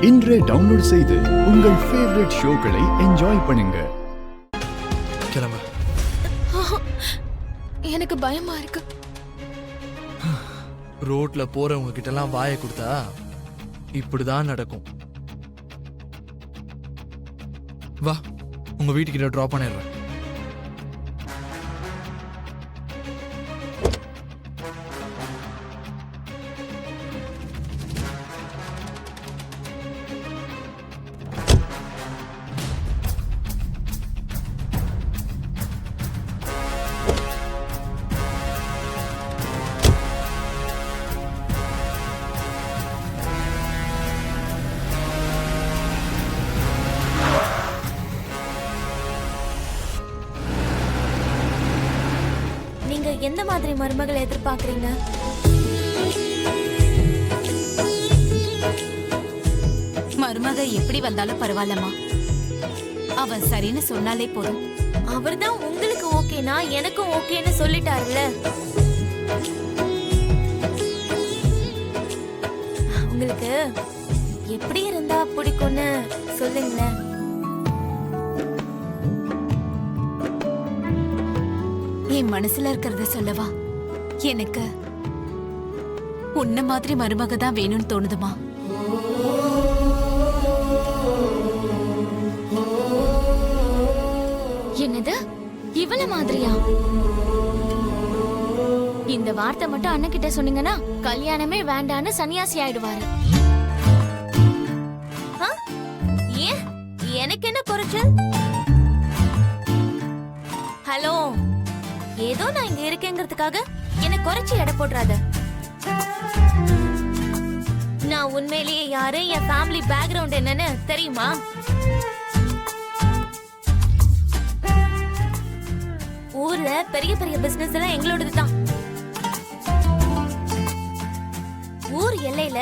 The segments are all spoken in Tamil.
இன்றே டவுன்லோட் செய்து உங்கள் ஃபேவரட் ஷோக்களை என்ஜாய் பண்ணுங்க. கிளம்பு. எனக்கு பயமா இருக்கு. ரோட்ல போறவங்க கிட்ட எல்லாம் வாயை கொடுத்தா இப்படிதான் நடக்கும். வா, உங்க வீட்டுக்கிட்ட டிராப் பண்ணிடுறேன். எந்த மாதிரி மருமகளை எதிர்பார்க்கறீங்க? மருமக எப்படி வந்தாலும் பரவாயில்லம்மா, அவ சரின்னு சொன்னாலே போதும். அவர்தான் உங்களுக்கு ஓகேனா எனக்கும் ஓகேன்னு சொல்லிட்டாருல. உங்களுக்கு எப்படி இருந்தா பிடிக்கும்னு சொல்லுங்களேன். என் மனசுல இருக்கிறத சொல்லவா? எனக்கு உன்ன மாதிரி மருமக தான் வேணும்னு தோணுதுமா. என்னது, இவள மாதிரியா? இந்த வார்த்தை மட்டும் அண்ணன் கிட்ட சொன்னீங்கன்னா கல்யாணமே வேண்டான்னு சன்னியாசி ஆயிடுவாரு. ஏன், எனக்கு என்ன குறைச்சல்? ஹலோ, ஏதோ நான் இங்க இருக்கேங்கிறதுக்காக என்ன குறைச்சி எடை போடுறாத. நான் உண்மையிலேயே யாரு, என் ஃபேமிலி பேக்ரவுண்ட் என்னன்னு தெரியுமா? ஊர்ல பெரிய பெரிய பிசினஸ் எல்லாம் எங்களோடது தான். ஊர் எல்லையில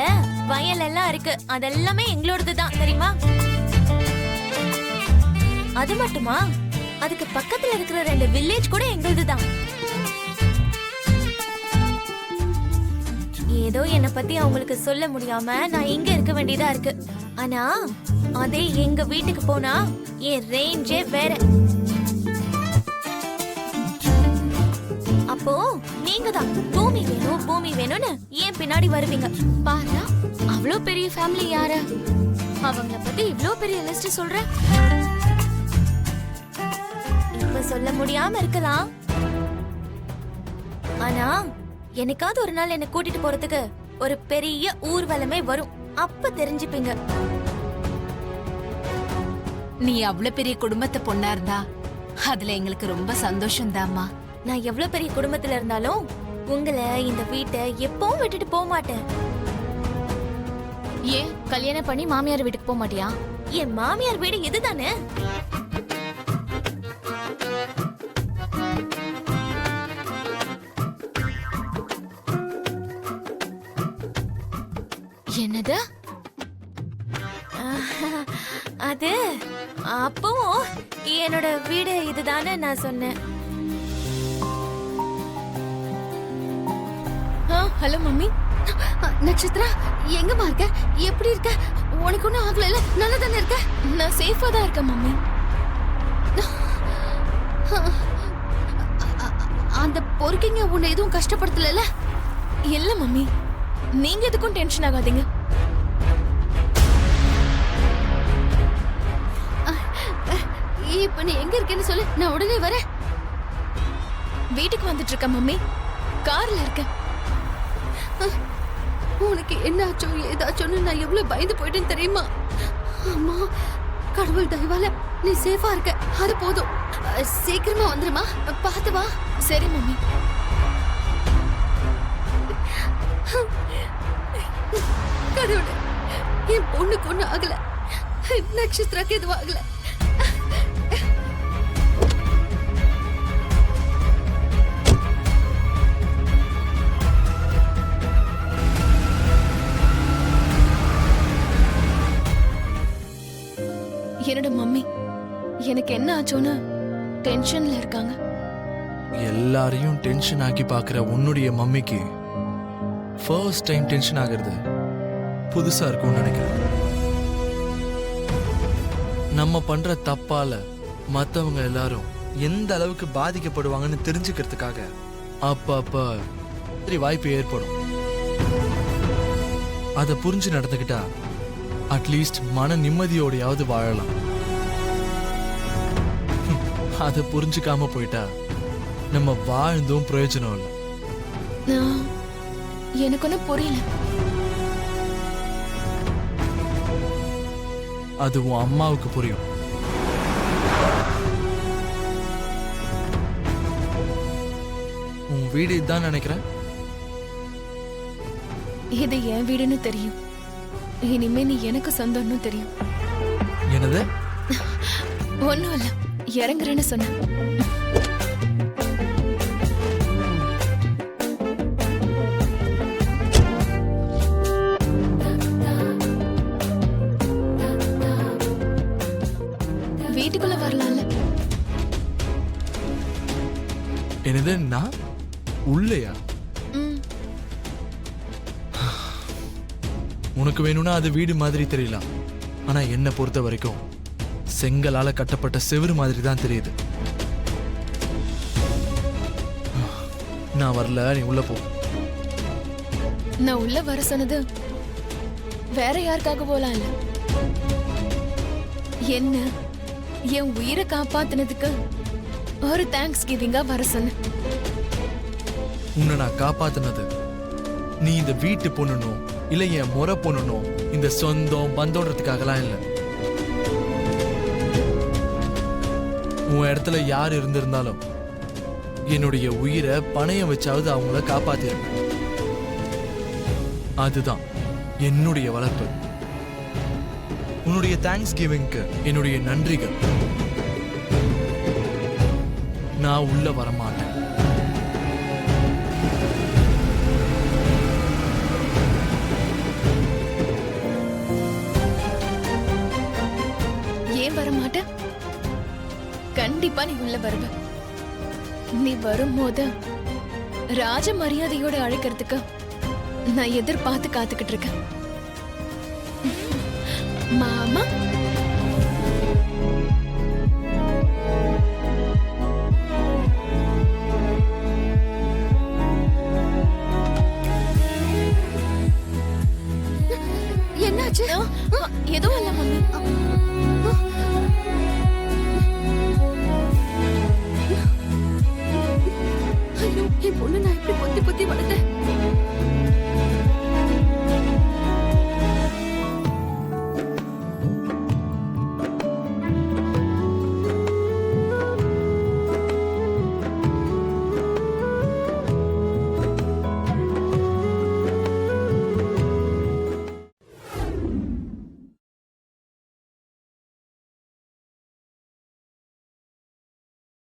வயல் எல்லாம் இருக்கு, அதெல்லாமே எங்களோடது தான் தெரியுமா? அது மட்டுமா, அதுக்கு பக்கத்துல இருக்கிற 2 வில்லேஜ் கூட எங்களுது தான். ஏதோ என்ன பத்தி அவங்களுக்கு சொல்ல முடியாம நான் இங்க இருக்க வேண்டியதா இருக்கு. ஆனா அதே எங்க வீட்டுக்கு போனா என் ரேஞ்சே வேற. அப்போ நீங்க தான் பூமி வேணும் பூமி வேணும்னு ஏன் பின்னாடி வருவீங்க. பாரு, அவ்வளோ பெரிய ஃபேமிலி யாரு, அவங்கள பத்தி இவ்ளோ பெரிய லிஸ்ட் சொல்ற. இப்ப சொல்ல முடியாம இருக்கலாம், ஆனா என்னைக்காவது ஒரு நாள் என்ன கூட்டிட்டு போறதுக்கு ஒரு பெரிய ஊர்வலமே வரும், அப்ப தெரிஞ்சுப்பீங்க. நீ அவ்வளவு பெரிய குடும்பத்தை பொண்ணா இருந்தா அதுல எங்களுக்கு ரொம்ப சந்தோஷம் தாம்மா. நான் எவ்வளவு பெரிய குடும்பத்துல இருந்தாலும் உங்களை, இந்த வீட்டை எப்பவும் விட்டுட்டு போக மாட்டேன். ஏன் கல்யாணம் பண்ணி மாமியார் வீட்டுக்கு போக மாட்டியா? என் மாமியார் வீடு இதுதானே. என்னது? அது அப்போ என்னோட வீடு இதுதானே நான் சொன்னேன். Hello mummy. நட்சத்திரா, எங்கம்மா இருக்க? எப்படி இருக்க? உனக்கு ஒன்றும் ஆகல? நல்லா தானே இருக்க? நான் சேஃபா தான் இருக்கேன் மம்மி. அந்த பொறுக்கிங்க உன்னை எதுவும் கஷ்டப்படுத்தல? இல்ல மம்மி, நீங்க எதுக்கும் டென்ஷன் ஆகாதீங்க. இப்ப நீ எங்க இருக்கேன்னு சொல்லு, நான் உடனே வரேன். வீட்டுக்கு வந்துட்டு இருக்க மம்மி, கார்ல இருக்கேன். உனக்கு என்ன ஆச்சோ ஏதாச்சோன்னு நான் எவ்வளவு பயந்து போயிட்டேன்னு தெரியுமா? அம்மா, கடவுள் தயவால நீ சேஃபா இருக்க, அது போதும். சீக்கிரமா வந்துருமா, பார்த்து வா. சரி மம்மி. கடவுளே, என் பொண்ணுக்கு ஒண்ணு ஆகல, நட்சத்திராக்கு எதுவும் ஆகல. என்னோட மம்மி எனக்கு என்ன ஆச்சோன்னு டென்ஷன்ல இருக்காங்க. எல்லாரையும் டென்ஷன் ஆக்கி பாக்குற உன்னுடைய மம்மிக்கு ஃபர்ஸ்ட் டைம் டென்ஷன் ஆகிறது புதுசா இருக்கும்னு நினைக்கிறேன். நம்ம பண்ற தப்பால மத்தவங்க எல்லாரும் எந்த அளவுக்கு பாதிக்கப்படுவாங்கன்னு தெரிஞ்சுக்கிறதுக்காக அப்ப வாய்ப்பு ஏற்படும். அதை புரிஞ்சு நடந்துக்கிட்டா அட்லீஸ்ட் மன நிம்மதியோடையாவது வாழலாம். அதை புரிஞ்சுக்காம போயிட்டா நம்ம வாழ்ந்தும் பிரயோஜனம் இல்லை. எனக்கு ஒன்னும் புரியல. அது உன் அம்மாவுக்கு புரியும். உன் வீடு இதுதான் நினைக்கிறேன். இது என் வீடுன்னு தெரியும். இனிமே நீ எனக்கு சொந்தம்னு தெரியும். என்னது? ஒண்ணும் இல்ல, இறங்குறேன்னு சொன்ன. வீட்டுக்குள்ள வரலாம்ல? என்னது? நான் உள்ளேயா? உனக்கு வேணும்னா அது வீடு மாதிரி தெரியலாம். ஆனா என்ன பொறுத்த வரைக்கும் செங்கலால கட்டப்பட்ட செவுரு மாதிரி தான் தெரியுது. நான் வரல, நீ உள்ள போ. நான் உள்ள வர சொன்னது வேற யாருக்காக போலாம் இல்ல. என்ன என் உயிரை காப்பாத்தினதுக்கு ஒரு தேங்க்ஸ் கிவிங்கா வர சொன்ன. உன்னை நான் காப்பாத்தினது நீ இந்த வீட்டு பொண்ணுனோ இல்ல என் முறை பொண்ணுனோ இந்த சொந்தம் பந்தோன்றதுக்காகலாம் இல்ல. உன் இடத்துல யார் இருந்திருந்தாலும் என்னுடைய உயிரை பணையம் வச்சாவது அவங்கள காப்பாத்திருப்பேன். அதுதான் என்னுடைய வளர்ப்பு. உன்னுடைய தேங்க்ஸ் கிவிங்க்கு என்னுடைய நன்றிகள். நான் உள்ள வரமாட்டேன். ஏன் வர மாட்ட? கண்டிப்பா நீ உள்ள வருவ. நீ வரும்போது ராஜ மரியாதையோட அழைக்கிறதுக்கு நான் எதிர்பார்த்து காத்துக்கிட்டு இருக்கேன். மாமா, என்னாச்சு? எதுவும் இல்ல மம்மி. ஐயோ, என் பொண்ணு நான் எப்படி பொத்தி பொத்தி வளர்த்தேன்.